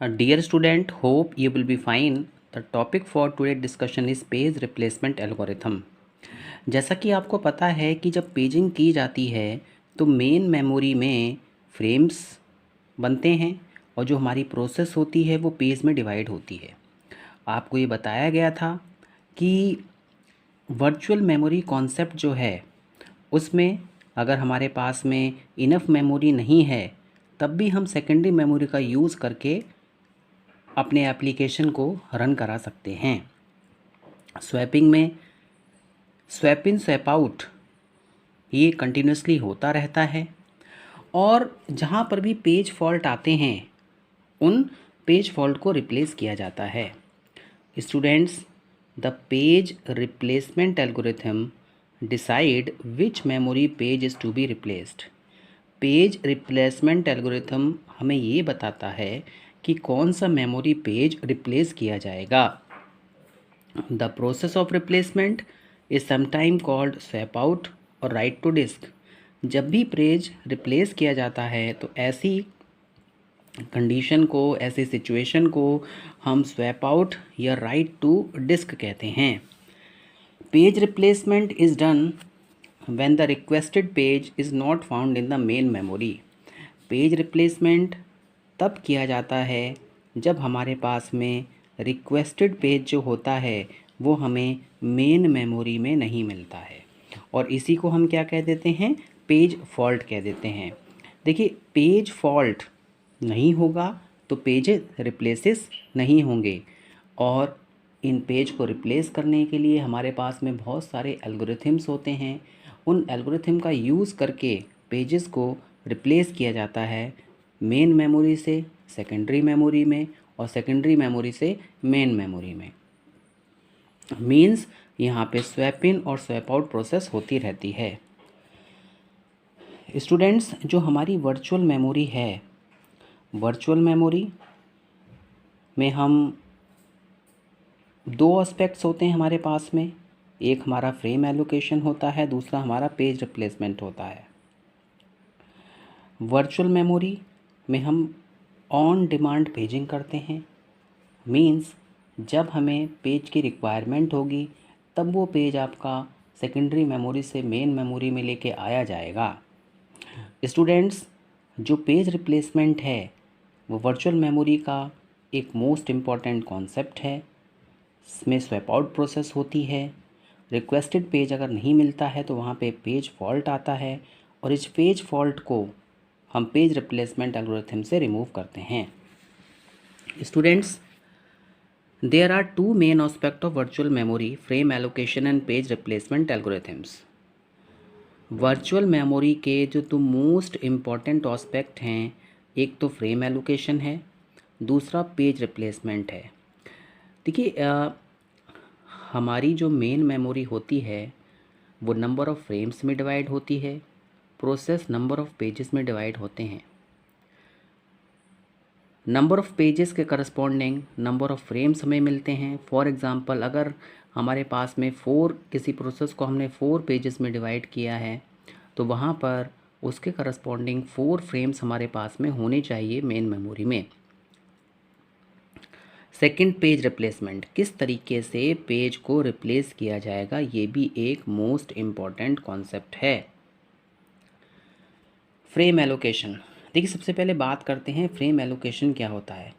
Dear student, hope you will be fine. The topic for today discussion is page replacement algorithm. जैसा कि आपको पता है कि जब पेजिंग की जाती है तो मेन मेमोरी में फ्रेम्स बनते हैं और जो हमारी प्रोसेस होती है वो पेज में डिवाइड होती है। आपको ये बताया गया था कि वर्चुअल मेमोरी कॉन्सेप्ट जो है उसमें अगर हमारे पास में इनफ मेमोरी नहीं है तब भी हम सेकेंडरी मेमोरी का यूज़ करके अपने एप्लीकेशन को रन करा सकते हैं। स्वैपिंग में स्वैप इन स्वैप आउट ये कंटिन्यूसली होता रहता है और जहाँ पर भी पेज फॉल्ट आते हैं उन पेज फॉल्ट को रिप्लेस किया जाता है। Students, the page replacement algorithm decide which memory page is to be replaced. Page replacement algorithm हमें ये बताता है कि कौन सा मेमोरी पेज रिप्लेस किया जाएगा। The process of replacement is sometime called swap out और राइट टू डिस्क। जब भी पेज रिप्लेस किया जाता है तो ऐसी कंडीशन को, ऐसी सिचुएशन को हम स्वैप आउट या राइट टू डिस्क कहते हैं। Page replacement is done when the requested page is not found in the main memory। Page replacement तब किया जाता है जब हमारे पास में रिक्वेस्टेड पेज जो होता है वो हमें मेन मेमोरी में नहीं मिलता है और इसी को हम क्या कह देते हैं, पेज फॉल्ट कह देते हैं। देखिए, पेज फॉल्ट नहीं होगा तो पेज रिप्लेसेस नहीं होंगे और इन पेज को रिप्लेस करने के लिए हमारे पास में बहुत सारे एल्गोरिथम्स होते हैं। उन एल्गोरिथम का यूज़ करके पेजेस को रिप्लेस किया जाता है मेन मेमोरी से सेकेंडरी मेमोरी में और सेकेंडरी मेमोरी से मेन मेमोरी में। मीन्स यहाँ पे स्वैप इन और स्वैप आउट प्रोसेस होती रहती है। स्टूडेंट्स, जो हमारी वर्चुअल मेमोरी है, वर्चुअल मेमोरी में हम दो एस्पेक्ट्स होते हैं हमारे पास में। एक हमारा फ्रेम एलोकेशन होता है, दूसरा हमारा पेज रिप्लेसमेंट होता है। वर्चुअल मेमोरी में हम ऑन डिमांड पेजिंग करते हैं। मींस जब हमें पेज की रिक्वायरमेंट होगी तब वो पेज आपका सेकेंडरी मेमोरी से मेन मेमोरी में लेके आया जाएगा। स्टूडेंट्स, जो पेज रिप्लेसमेंट है वो वर्चुअल मेमोरी का एक मोस्ट इम्पॉर्टेंट कॉन्सेप्ट है। इसमें स्वैप आउट प्रोसेस होती है। रिक्वेस्टेड पेज अगर नहीं मिलता है तो वहाँ पे पेज फॉल्ट आता है और इस पेज फॉल्ट को हम पेज रिप्लेसमेंट एल्गोरिथम से रिमूव करते हैं। Students, there are two main aspect of virtual memory, frame allocation and page replacement algorithms. Virtual memory के जो दो मोस्ट इम्पॉर्टेंट एस्पेक्ट हैं, एक तो फ्रेम एलोकेशन है, दूसरा पेज रिप्लेसमेंट है। देखिए, हमारी जो मेन मेमोरी होती है वो नंबर ऑफ़ फ्रेम्स में डिवाइड होती है, प्रोसेस नंबर ऑफ़ पेजेस में डिवाइड होते हैं। नंबर ऑफ़ पेजेस के करस्पॉन्डिंग नंबर ऑफ़ फ्रेम्स हमें मिलते हैं। फॉर एग्ज़ाम्पल, अगर हमारे पास में किसी प्रोसेस को हमने 4 पेजेस में डिवाइड किया है तो वहाँ पर उसके करस्पॉन्डिंग 4 फ्रेम्स हमारे पास में होने चाहिए मेन मेमोरी में। सेकंड, पेज रिप्लेसमेंट, किस तरीके से पेज को रिप्लेस किया जाएगा, ये भी एक मोस्ट इम्पॉर्टेंट कॉन्सेप्ट है। फ्रेम एलोकेशन, देखिए सबसे पहले बात करते हैं फ्रेम एलोकेशन क्या होता है।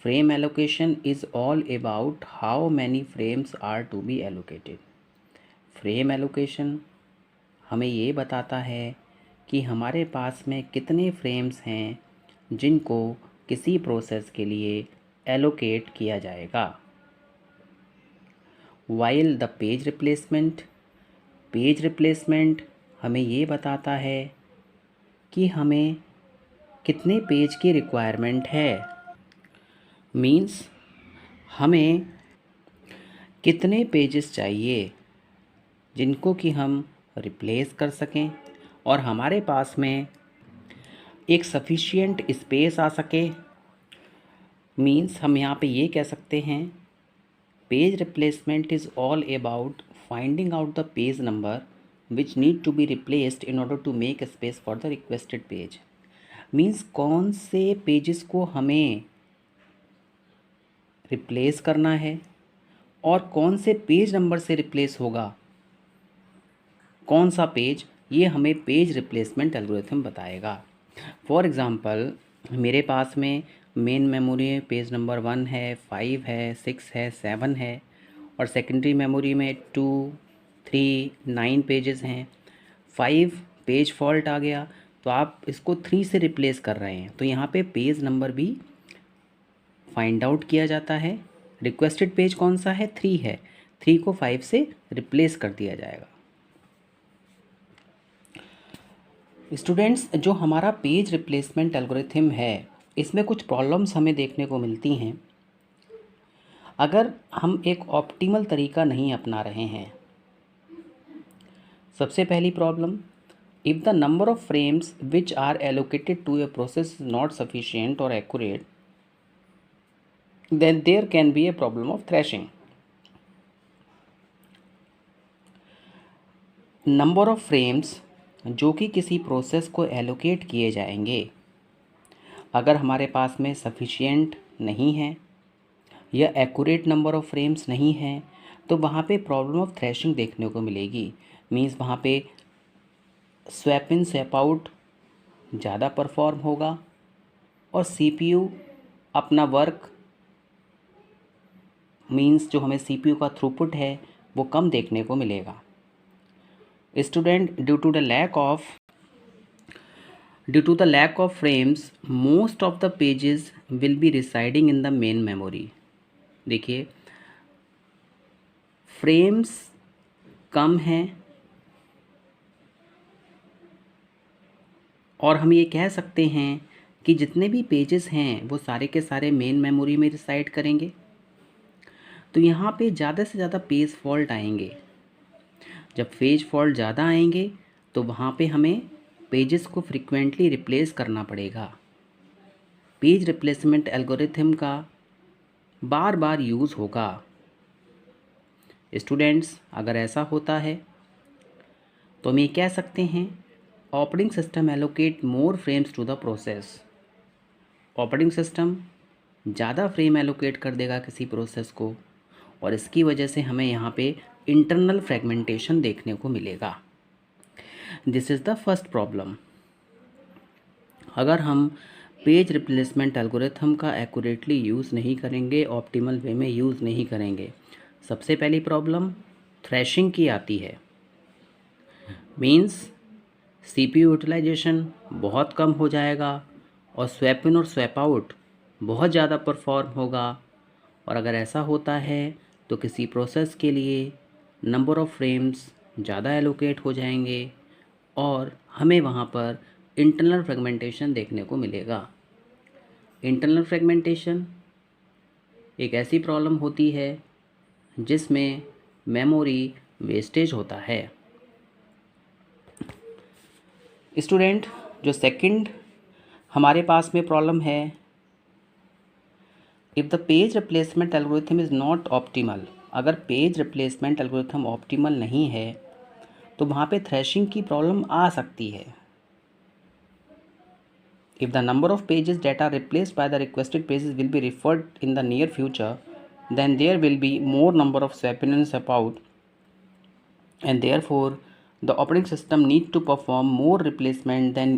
Frame allocation is all about how many frames are to be allocated. Frame allocation हमें ये बताता है कि हमारे पास में कितने फ्रेम्स हैं जिनको किसी प्रोसेस के लिए एलोकेट किया जाएगा। वाइल द पेज रिप्लेसमेंट हमें ये बताता है कि हमें कितने पेज की रिक्वायरमेंट है। मीन्स हमें कितने पेजेस चाहिए जिनको कि हम रिप्लेस कर सकें और हमारे पास में एक सफिशिएंट स्पेस आ सके। मीन्स हम यहाँ पे ये कह सकते हैं, page replacement is all about finding out the page number which need to be replaced in order to make space for the requested page. Means कौन से पेजेस को हमें रिप्लेस करना है और कौन से पेज नंबर से रिप्लेस होगा, कौन सा पेज, ये हमें पेज रिप्लेसमेंट एल्गोरिथम बताएगा। फॉर एग्ज़ाम्पल मेरे पास में मेन मेमोरी में पेज नंबर 1 है, 5 है, 6 है, 7 है और सेकेंडरी मेमोरी में 2, 3, 9 पेजेस हैं। 5 पेज फॉल्ट आ गया तो आप इसको 3 से रिप्लेस कर रहे हैं, तो यहाँ पे पेज नंबर भी फाइंड आउट किया जाता है। रिक्वेस्टेड पेज कौन सा है, 3 है, 3 को 5 से रिप्लेस कर दिया जाएगा। स्टूडेंट्स, जो हमारा पेज रिप्लेसमेंट एल्गोरिथम है इसमें कुछ प्रॉब्लम्स हमें देखने को मिलती हैं अगर हम एक ऑप्टिमल तरीका नहीं अपना रहे हैं। सबसे पहली problem, if the number of frames which are allocated to a process is not sufficient और accurate, then there can be a problem of thrashing. Number of frames जो कि किसी प्रोसेस को एलोकेट किए जाएंगे, अगर हमारे पास में सफिशिएंट नहीं है या एक्यूरेट नंबर ऑफ फ्रेम्स नहीं है तो वहाँ पे प्रॉब्लम ऑफ थ्रैशिंग देखने को मिलेगी। मीन्स वहाँ पे स्वैप इन स्वैप आउट ज़्यादा परफॉर्म होगा और सीपीयू अपना वर्क, मीन्स जो हमें सीपीयू का थ्रूपुट है वो कम देखने को मिलेगा। Student, due to the lack of frames most of the pages will be residing in the main memory. देखिए, फ्रेम्स कम हैं और हम ये कह सकते हैं कि जितने भी पेजेस हैं वो सारे के सारे मेन मेमोरी में रिसाइड करेंगे, तो यहाँ पे ज़्यादा से ज़्यादा पेज फॉल्ट आएंगे। जब पेज फॉल्ट ज़्यादा आएंगे तो वहाँ पे हमें पेजेस को फ्रिक्वेंटली रिप्लेस करना पड़ेगा। पेज रिप्लेसमेंट एल्गोरिथम का बार बार यूज़ होगा। स्टूडेंट्स, अगर ऐसा होता है तो हम ये कह सकते हैं operating system allocate more frames to the process. Operating system ज़्यादा फ्रेम एलोकेट कर देगा किसी प्रोसेस को और इसकी वजह से हमें यहाँ पे इंटरनल फ्रेगमेंटेशन देखने को मिलेगा। This is the first problem. अगर हम पेज रिप्लेसमेंट एल्गोरिथम का एक्यूरेटली यूज़ नहीं करेंगे, ऑप्टिमल वे में यूज़ नहीं करेंगे, सबसे पहली प्रॉब्लम थ्रैशिंग की आती है। मीन्स सीपीयू यूटिलाइजेशन बहुत कम हो जाएगा और स्वैप इन और स्वैप आउट बहुत ज़्यादा परफॉर्म होगा। और अगर ऐसा होता है तो किसी प्रोसेस के लिए नंबर ऑफ़ फ्रेम्स ज़्यादा एलोकेट हो जाएंगे और हमें वहाँ पर इंटरनल फ्रेगमेंटेशन देखने को मिलेगा। इंटरनल फ्रेगमेंटेशन एक ऐसी प्रॉब्लम होती है जिसमें मेमोरी वेस्टेज होता है। स्टूडेंट, जो सेकंड हमारे पास में प्रॉब्लम है, if the page replacement algorithm is not optimal, अगर पेज रिप्लेसमेंट एल्गोरिथम ऑप्टिमल नहीं है तो वहाँ पे थ्रैशिंग की प्रॉब्लम आ सकती है। If the number of pages that are replaced by the requested pages will be referred in the near future, then there will be more number of swap in and swap out, and therefore the operating system needs to perform more replacement than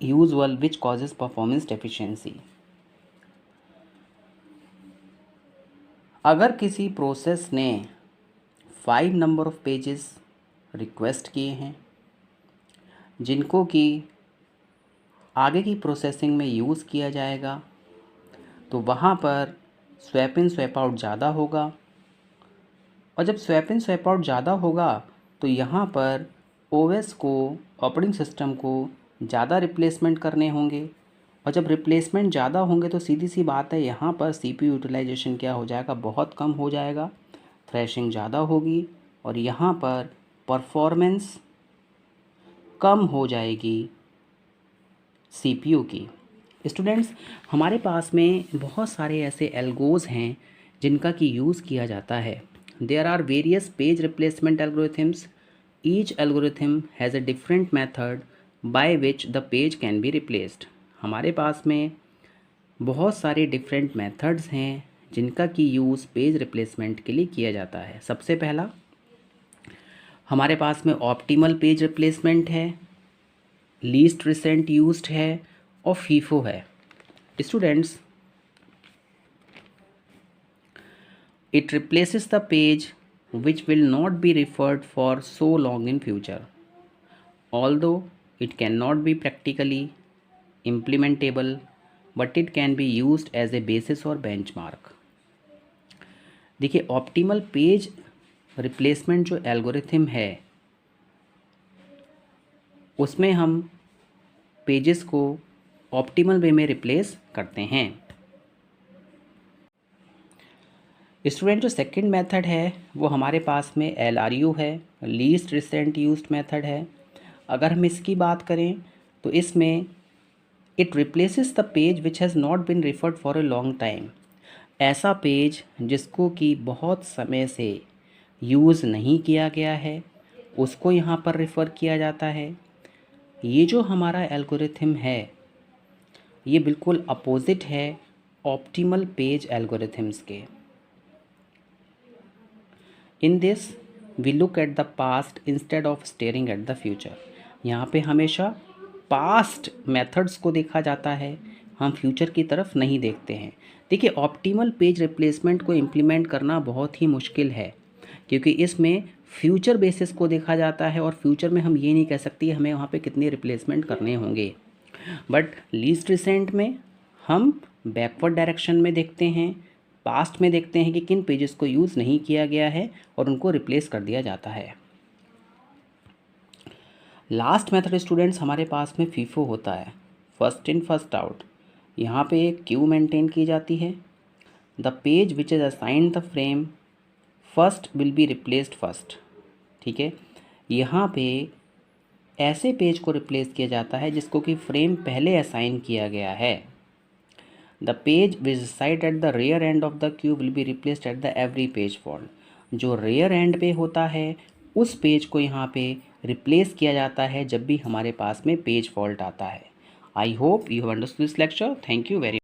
usual, which causes performance deficiency. अगर किसी process ने 5 number of pages request किए हैं जिनको कि आगे की processing में यूज़ किया जाएगा, तो वहाँ पर स्वैप इन स्वैप आउट ज़्यादा होगा और जब स्वैप इन स्वैप आउट ज़्यादा होगा तो यहाँ पर ओएस को, ऑपरेटिंग सिस्टम को ज़्यादा रिप्लेसमेंट करने होंगे और जब रिप्लेसमेंट ज़्यादा होंगे तो सीधी सी बात है यहाँ पर सीपीयू यूटिलाइजेशन क्या हो जाएगा, बहुत कम हो जाएगा, थ्रैशिंग ज़्यादा होगी और यहाँ पर परफॉर्मेंस कम हो जाएगी सीपीयू की। स्टूडेंट्स, हमारे पास में बहुत सारे ऐसे एल्गोज़ हैं जिनका कि यूज़ किया जाता है। There are various page replacement algorithms, each algorithm has a different method by which the page can be replaced. हमारे पास में बहुत सारे डिफरेंट मेथड्स हैं जिनका की यूज़ पेज रिप्लेसमेंट के लिए किया जाता है। सबसे पहला हमारे पास में ऑप्टिमल पेज रिप्लेसमेंट है, लीस्ट रिसेंट यूज्ड है और फीफो है। Students, it replaces the page which will not be referred for so long in future. Although it cannot be practically implementable, but it can be used as a basis or benchmark. देखिए, optimal page replacement जो algorithm है उसमें हम pages को optimal वे में replace करते हैं। Student, जो सेकंड मेथड है वो हमारे पास में LRU है, लीस्ट रिसेंट यूज्ड मेथड है। अगर हम इसकी बात करें तो इसमें it replaces the page which has not been referred for a long time. ऐसा पेज जिसको कि बहुत समय से यूज़ नहीं किया गया है उसको यहाँ पर रिफ़र किया जाता है। ये जो हमारा एल्गोरिथम है ये बिल्कुल अपोजिट है ऑप्टिमल पेज एल्गोरिथम्स के। In this we look at the past instead of staring at the future. यहाँ पे हमेशा पास्ट मेथड्स को देखा जाता है, हम फ्यूचर की तरफ नहीं देखते हैं। देखिए, ऑप्टिमल पेज रिप्लेसमेंट को इम्प्लीमेंट करना बहुत ही मुश्किल है क्योंकि इसमें फ्यूचर बेसिस को देखा जाता है और फ्यूचर में हम ये नहीं कह सकते हमें वहाँ पे कितने रिप्लेसमेंट करने होंगे। बट लीस्ट रिसेंट में हम बैकवर्ड डायरेक्शन में देखते हैं, पास्ट में देखते हैं कि किन पेजेस को यूज़ नहीं किया गया है और उनको रिप्लेस कर दिया जाता है। लास्ट मेथड स्टूडेंट्स हमारे पास में फीफो होता है, फर्स्ट इन फर्स्ट आउट। यहाँ पे एक क्यू मेंटेन की जाती है। The page which is assigned the frame first will be replaced first. ठीक है, यहाँ पे ऐसे पेज को रिप्लेस किया जाता है जिसको कि फ्रेम पहले असाइन किया गया है। The page which side at the rear end of the queue will be replaced at the every page fault. जो रेयर एंड पे होता है उस पेज को यहाँ पे रिप्लेस किया जाता है जब भी हमारे पास में पेज फॉल्ट आता है। I hope you have understood this lecture. Thank you very